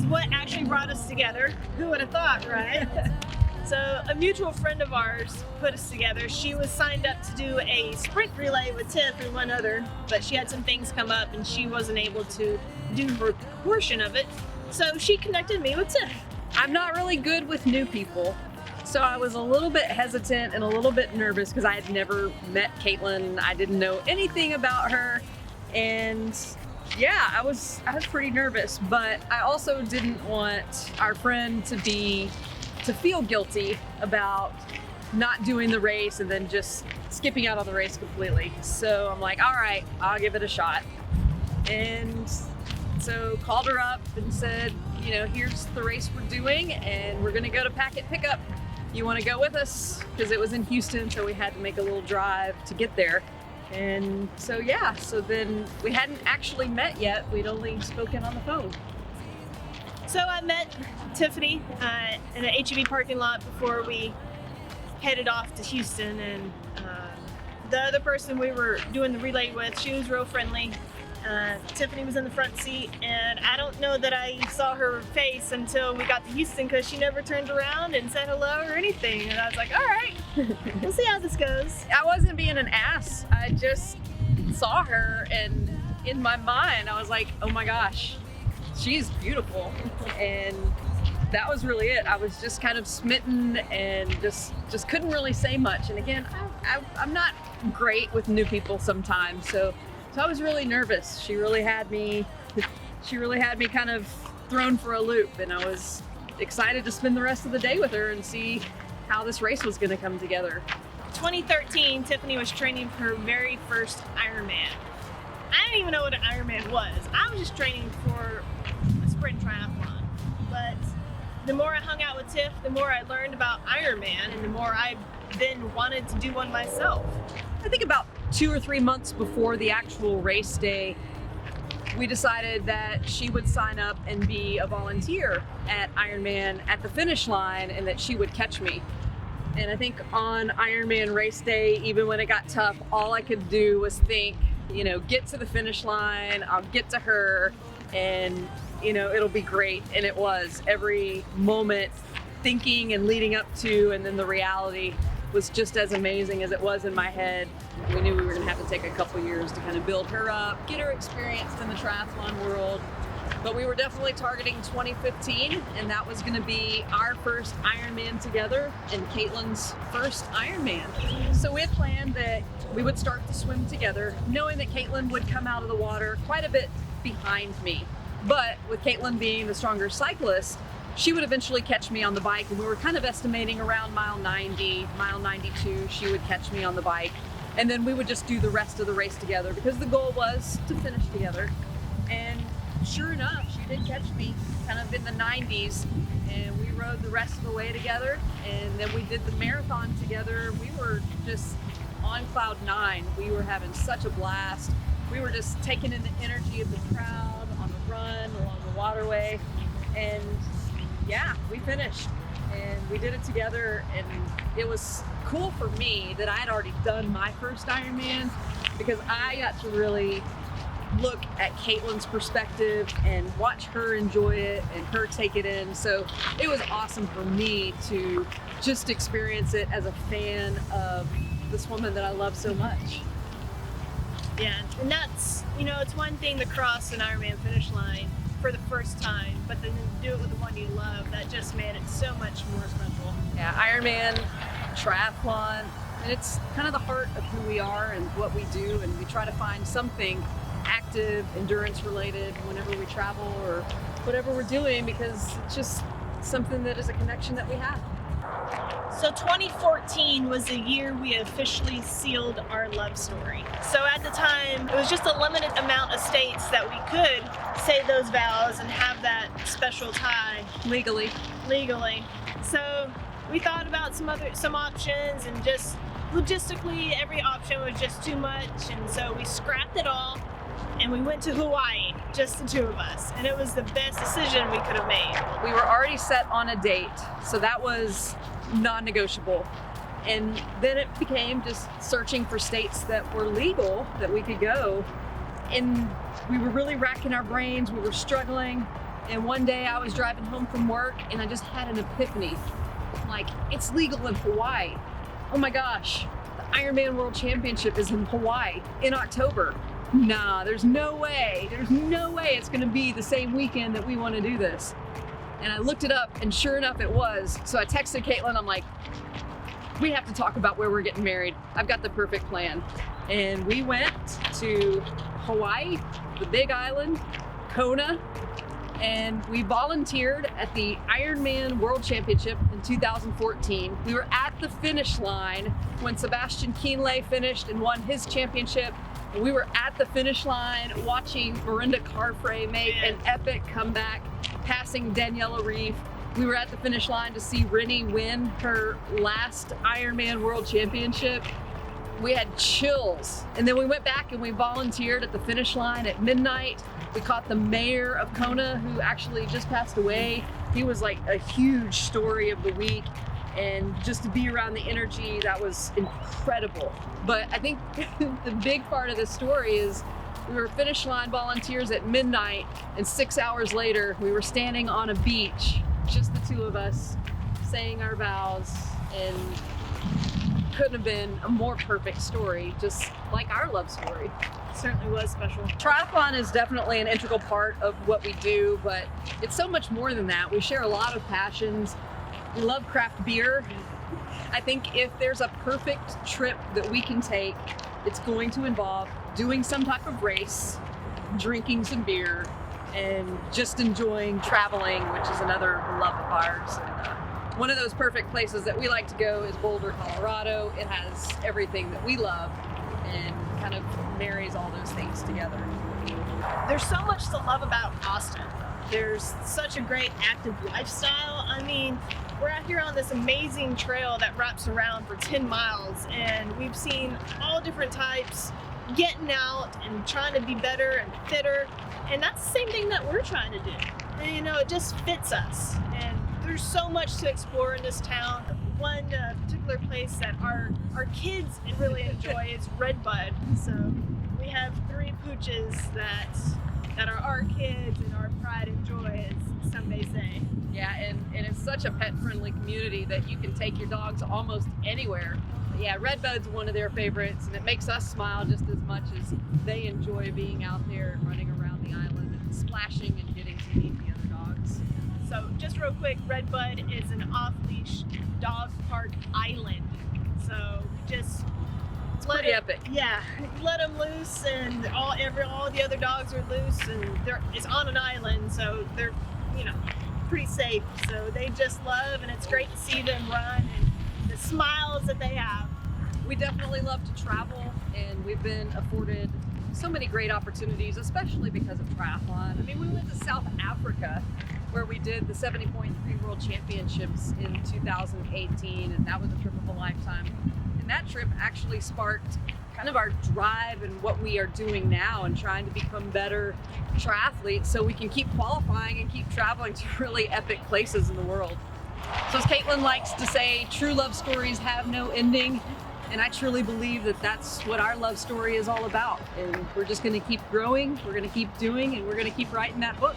what actually brought us together. Who would have thought, right? So a mutual friend of ours put us together. She was signed up to do a sprint relay with Tiff and one other, but she had some things come up and she wasn't able to do her portion of it. So she connected me with Tiff. I'm not really good with new people, so I was a little bit hesitant and a little bit nervous because I had never met Caitlin. I didn't know anything about her, and yeah, I was pretty nervous, but I also didn't want our friend to feel guilty about not doing the race and then just skipping out on the race completely. So I'm like, all right, I'll give it a shot. And so called her up and said, you know, here's the race we're doing and we're gonna go to Packet Pickup. You wanna go with us? Because it was in Houston, so we had to make a little drive to get there. And so yeah, so then we hadn't actually met yet. We'd only spoken on the phone. So I met Tiffany in the HEB parking lot before we headed off to Houston, and the other person we were doing the relay with, she was real friendly. Tiffany was in the front seat, and I don't know that I saw her face until we got to Houston because she never turned around and said hello or anything. And I was like, all right, we'll see how this goes. I wasn't being an ass. I just saw her, and in my mind, I was like, oh my gosh, she's beautiful. And that was really it. I was just kind of smitten and just couldn't really say much. And again, I'm not great with new people sometimes, so I was really nervous. She really had me kind of thrown for a loop, and I was excited to spend the rest of the day with her and see how this race was going to come together. 2013, Tiffany was training for her very first Ironman. I didn't even know what an Ironman was. I was just training for a sprint triathlon. But the more I hung out with Tiff, the more I learned about Ironman, and the more I then wanted to do one myself. I think about 2 or 3 months before the actual race day, we decided that she would sign up and be a volunteer at Ironman at the finish line, and that she would catch me. And I think on Ironman race day, even when it got tough, all I could do was think, you know, get to the finish line, I'll get to her, and you know, it'll be great. And it was. Every moment thinking and leading up to, and then the reality was just as amazing as it was in my head. We knew we were gonna have to take a couple years to kind of build her up, get her experienced in the triathlon world. But we were definitely targeting 2015, and that was gonna be our first Ironman together and Caitlin's first Ironman. So we had planned that we would start to swim together, knowing that Caitlin would come out of the water quite a bit behind me. But with Caitlin being the stronger cyclist, she would eventually catch me on the bike, and we were kind of estimating around mile 90, mile 92, she would catch me on the bike. And then we would just do the rest of the race together because the goal was to finish together. And sure enough, she did catch me kind of in the 90s, and we rode the rest of the way together. And then we did the marathon together. We were just on cloud 9. We were having such a blast. We were just taking in the energy of the crowd on the run along the waterway. And yeah, we finished and we did it together, and it was cool for me that I had already done my first Ironman because I got to really look at Caitlin's perspective and watch her enjoy it and her take it in. So it was awesome for me to just experience it as a fan of this woman that I love so much. Yeah, and that's, you know, it's one thing to cross an Ironman finish line for the first time, but then to do it with the one you love, that just made it so much more special. Yeah, Ironman, triathlon, and it's kind of the heart of who we are and what we do, and we try to find something active, endurance related whenever we travel or whatever we're doing, because it's just something that is a connection that we have. So 2014 was the year we officially sealed our love story. So at the time, it was just a limited amount of states that we could say those vows and have that special tie Legally. So we thought about some options, and just logistically, every option was just too much. And so we scrapped it all and we went to Hawaii, just the two of us. And it was the best decision we could have made. We were already set on a date, so that was non-negotiable. And then it became just searching for states that were legal that we could go. And we were really racking our brains, we were struggling. And one day I was driving home from work and I just had an epiphany. Like, it's legal in Hawaii. Oh my gosh, the Ironman World Championship is in Hawaii in October. Nah, there's no way it's gonna be the same weekend that we wanna do this. And I looked it up and sure enough it was. So I texted Caitlin, I'm like, we have to talk about where we're getting married. I've got the perfect plan. And we went to Hawaii, the Big Island, Kona, and we volunteered at the Ironman World Championship in 2014. We were at the finish line when Sebastian Kienle finished and won his championship. And we were at the finish line watching Miranda Carfrae make an epic comeback, passing Daniela Reef. We were at the finish line to see Rennie win her last Ironman World Championship. We had chills. And then we went back and we volunteered at the finish line at midnight. We caught the mayor of Kona, who actually just passed away. He was like a huge story of the week. And just to be around the energy, that was incredible. But I think the big part of the story is we were finish line volunteers at midnight, and 6 hours later, we were standing on a beach, just the two of us, saying our vows, and couldn't have been a more perfect story, just like our love story. Certainly was special. Triathlon is definitely an integral part of what we do, but it's so much more than that. We share a lot of passions. We love craft beer. I think if there's a perfect trip that we can take, it's going to involve doing some type of race, drinking some beer, and just enjoying traveling, which is another love of ours. And, one of those perfect places that we like to go is Boulder, Colorado. It has everything that we love and kind of marries all those things together. There's so much to love about Austin. There's such a great active lifestyle. I mean, we're out here on this amazing trail that wraps around for 10 miles, and we've seen all different types getting out and trying to be better and fitter. And that's the same thing that we're trying to do. And, you know, it just fits us. And there's so much to explore in this town. One particular place that our kids really enjoy is Redbud. So we have 3 pooches that are our kids and our pride and joy, as some may say. Yeah, and it's such a pet-friendly community that you can take your dogs almost anywhere. But yeah, Redbud's one of their favorites, and it makes us smile just as much as they enjoy being out there and running around the island and splashing and getting to meet the other dogs. So just real quick, Redbud is an off-leash dog park island. So we just Pretty epic. Yeah, let them loose, and all the other dogs are loose, and it's on an island, so they're, you know, pretty safe. So they just love, and it's great to see them run and the smiles that they have. We definitely love to travel, and we've been afforded so many great opportunities, especially because of triathlon. I mean, we went to South Africa, where we did the 70.3 World Championships in 2018, and that was a trip of a lifetime. That trip actually sparked kind of our drive and what we are doing now and trying to become better triathletes so we can keep qualifying and keep traveling to really epic places in the world. So as Caitlin likes to say, true love stories have no ending. And I truly believe that that's what our love story is all about. And we're just going to keep growing, we're going to keep doing, and we're going to keep writing that book.